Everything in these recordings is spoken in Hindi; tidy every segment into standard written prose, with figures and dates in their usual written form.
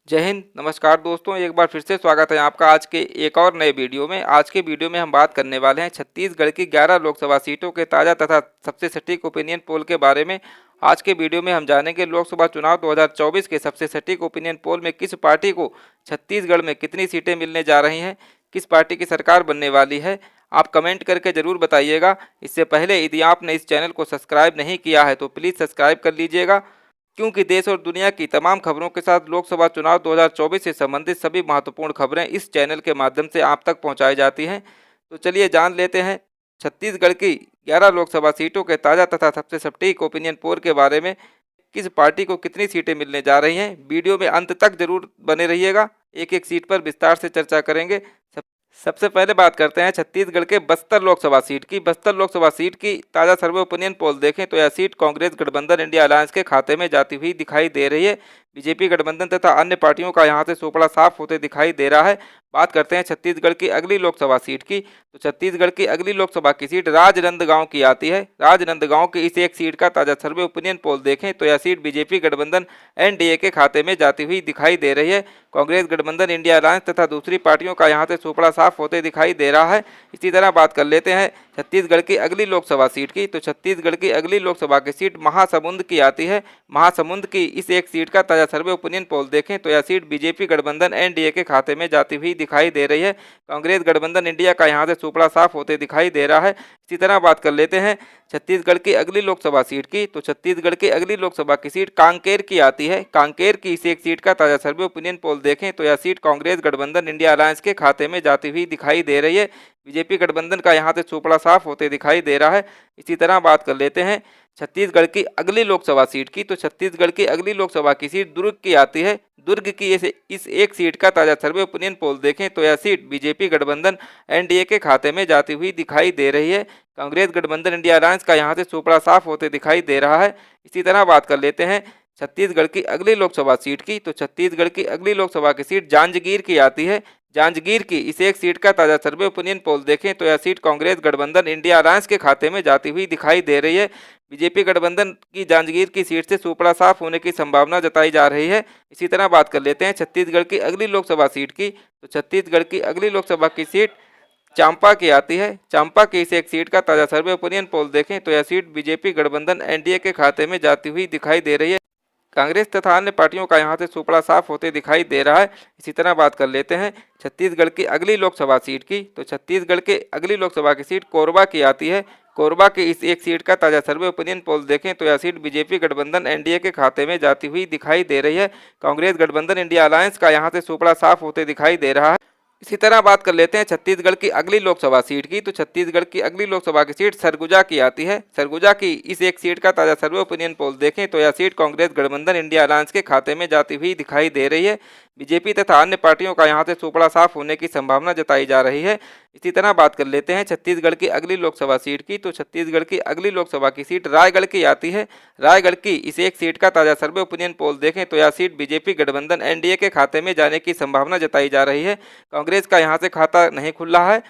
जय हिंद। नमस्कार दोस्तों, एक बार फिर से स्वागत है आपका आज के एक और नए वीडियो में। आज के वीडियो में हम बात करने वाले हैं छत्तीसगढ़ की 11 लोकसभा सीटों के ताज़ा तथा सबसे सटीक ओपिनियन पोल के बारे में। आज के वीडियो में हम जानेंगे लोकसभा चुनाव 2024 के सबसे सटीक ओपिनियन पोल में किस पार्टी को छत्तीसगढ़ में कितनी सीटें मिलने जा रही हैं, किस पार्टी की सरकार बनने वाली है। आप कमेंट करके ज़रूर बताइएगा। इससे पहले यदि आपने इस चैनल को सब्सक्राइब नहीं किया है तो प्लीज़ सब्सक्राइब कर लीजिएगा, क्योंकि देश और दुनिया की तमाम खबरों के साथ लोकसभा चुनाव 2024 से संबंधित सभी महत्वपूर्ण खबरें इस चैनल के माध्यम से आप तक पहुंचाई जाती हैं। तो चलिए जान लेते हैं छत्तीसगढ़ की 11 लोकसभा सीटों के ताज़ा तथा सबसे सटीक ओपिनियन पोल के बारे में। किस पार्टी को कितनी सीटें मिलने जा रही हैं, वीडियो में अंत तक जरूर बने रहिएगा। एक एक सीट पर विस्तार से चर्चा करेंगे। सबसे पहले बात करते हैं छत्तीसगढ़ के बस्तर लोकसभा सीट की। बस्तर लोकसभा सीट की ताज़ा सर्वे ओपिनियन पोल देखें तो यह सीट कांग्रेस गठबंधन इंडिया अलायंस के खाते में जाती हुई दिखाई दे रही है। बीजेपी गठबंधन तथा अन्य पार्टियों का यहां से सुपड़ा साफ होते दिखाई दे रहा है। बात करते हैं छत्तीसगढ़ की अगली लोकसभा सीट की। तो छत्तीसगढ़ की अगली लोकसभा की सीट राजनांदगांव की आती है। राजनांदगांव की इस एक सीट का ताज़ा सर्वे ओपिनियन पोल देखें तो यह सीट बीजेपी गठबंधन एनडीए के खाते में जाती हुई दिखाई दे रही है। कांग्रेस गठबंधन इंडिया अलायंस तथा दूसरी पार्टियों का यहां से सुपड़ा साफ होते दिखाई दे रहा है। इसी तरह बात कर लेते हैं छत्तीसगढ़ की अगली लोकसभा सीट की। तो छत्तीसगढ़ की अगली लोकसभा की सीट महासमुंद की आती है। महासमुंद की इस एक सीट का ताज़ा सर्वे ओपिनियन पोल देखें तो यह सीट बीजेपी गठबंधन एनडीए के खाते में जाती हुई दिखाई दे रही है। कांग्रेस गठबंधन इंडिया का यहां से सुपड़ा साफ होते दिखाई दे रहा है। इसी तरह बात कर लेते हैं छत्तीसगढ़ की अगली लोकसभा सीट की। तो छत्तीसगढ़ की अगली लोकसभा की सीट कांकेर की आती है। कांकेर की इस एक सीट का ताज़ा सर्वे ओपिनियन पोल देखें तो यह सीट कांग्रेस गठबंधन इंडिया अलायंस के खाते में जाती हुई दिखाई दे रही है। बीजेपी गठबंधन का यहां से सुपड़ा साफ होते दिखाई दे रहा है। इसी तरह बात कर लेते हैं छत्तीसगढ़ की अगली लोकसभा सीट की। तो छत्तीसगढ़ की अगली लोकसभा की सीट दुर्ग की आती है। दुर्ग की इस एक सीट का ताज़ा सर्वे ओपिनियन पोल देखें तो यह सीट बीजेपी गठबंधन एनडीए के खाते में जाती हुई दिखाई दे रही है। कांग्रेस गठबंधन इंडिया अलायंस का यहां से सुपड़ा साफ होते दिखाई दे रहा है। इसी तरह बात कर लेते हैं छत्तीसगढ़ की अगली लोकसभा सीट की। तो छत्तीसगढ़ की अगली लोकसभा की सीट जांजगीर की आती है। जांजगीर की इस एक सीट का ताज़ा सर्वे ओपिनियन पोल देखें तो यह सीट कांग्रेस गठबंधन इंडिया अलायंस के खाते में जाती हुई दिखाई दे रही है। बीजेपी गठबंधन की जांजगीर की सीट से सुपड़ा साफ होने की संभावना जताई जा रही है। इसी तरह बात कर लेते हैं छत्तीसगढ़ की अगली लोकसभा सीट की। तो छत्तीसगढ़ की अगली लोकसभा की सीट चांपा की आती है। चांपा की इस एक सीट का ताज़ा सर्वे ओपिनियन पोल देखें तो यह सीट बीजेपी गठबंधन एनडीए के खाते में जाती हुई दिखाई दे रही है। कांग्रेस तथा अन्य पार्टियों का यहां से सुपड़ा साफ होते दिखाई दे रहा है। इसी तरह बात कर लेते हैं छत्तीसगढ़ की अगली लोकसभा सीट की। तो छत्तीसगढ़ के अगली लोकसभा की सीट कोरबा की आती है। कोरबा की इस एक सीट का ताज़ा सर्वे ओपिनियन पोल देखें तो यह सीट बीजेपी गठबंधन एनडीए के खाते में जाती हुई दिखाई दे रही है। कांग्रेस गठबंधन इंडिया अलायंस का यहां से सुपड़ा साफ होते दिखाई दे रहा है। इसी तरह बात कर लेते हैं छत्तीसगढ़ की अगली लोकसभा सीट की। तो छत्तीसगढ़ की अगली लोकसभा की सीट सरगुजा की आती है। सरगुजा की इस एक सीट का ताज़ा सर्वे ओपिनियन पोल देखें तो यह सीट कांग्रेस गठबंधन इंडिया अलायंस के खाते में जाती हुई दिखाई दे रही है। बीजेपी तथा अन्य पार्टियों का यहां से सुपड़ा साफ होने की संभावना जताई जा रही है। इसी तरह बात कर लेते हैं छत्तीसगढ़ की अगली लोकसभा सीट की। तो छत्तीसगढ़ की अगली लोकसभा की सीट रायगढ़ की आती है। रायगढ़ की इस एक सीट का ताज़ा सर्वे ओपिनियन पोल देखें तो यह सीट बीजेपी गठबंधन एनडीए के खाते में जाने की संभावना जताई जा रही है। कांग्रेस का यहां से खाता नहीं खुल रहा है।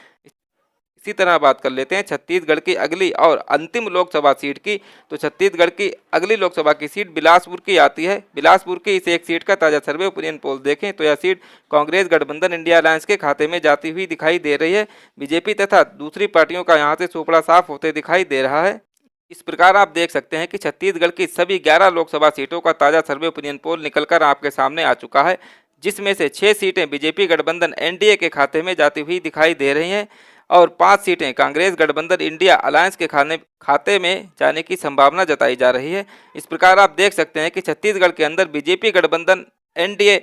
इसी तरह बात कर लेते हैं छत्तीसगढ़ की अगली और अंतिम लोकसभा सीट की। तो छत्तीसगढ़ की अगली लोकसभा की सीट बिलासपुर की आती है। बिलासपुर की इस एक सीट का ताज़ा सर्वे ओपिनियन पोल देखें तो यह सीट कांग्रेस गठबंधन इंडिया अलायंस के खाते में जाती हुई दिखाई दे रही है। बीजेपी तथा दूसरी पार्टियों का यहां से सुपड़ा साफ होते दिखाई दे रहा है। इस प्रकार आप देख सकते हैं कि छत्तीसगढ़ की सभी 11 लोकसभा सीटों का ताज़ा सर्वे ओपिनियन पोल निकलकर आपके सामने आ चुका है, जिसमें से 6 सीटें बीजेपी गठबंधन एनडीए के खाते में जाती हुई दिखाई दे रही हैं और 5 सीटें कांग्रेस गठबंधन इंडिया अलायंस के खाते में जाने की संभावना जताई जा रही है। इस प्रकार आप देख सकते हैं कि छत्तीसगढ़ के अंदर बीजेपी गठबंधन एनडीए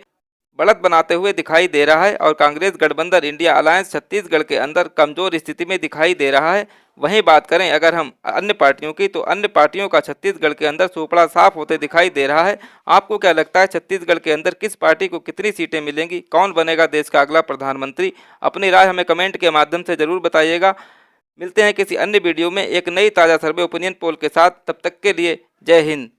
बढ़त बनाते हुए दिखाई दे रहा है और कांग्रेस गठबंधन इंडिया अलायंस छत्तीसगढ़ के अंदर कमजोर स्थिति में दिखाई दे रहा है। वहीं बात करें अगर हम अन्य पार्टियों की, तो अन्य पार्टियों का छत्तीसगढ़ के अंदर सुपड़ा साफ होते दिखाई दे रहा है। आपको क्या लगता है छत्तीसगढ़ के अंदर किस पार्टी को कितनी सीटें मिलेंगी, कौन बनेगा देश का अगला प्रधानमंत्री? अपनी राय हमें कमेंट के माध्यम से जरूर बताइएगा। मिलते हैं किसी अन्य वीडियो में एक नई ताज़ा सर्वे ओपिनियन पोल के साथ। तब तक के लिए जय हिंद।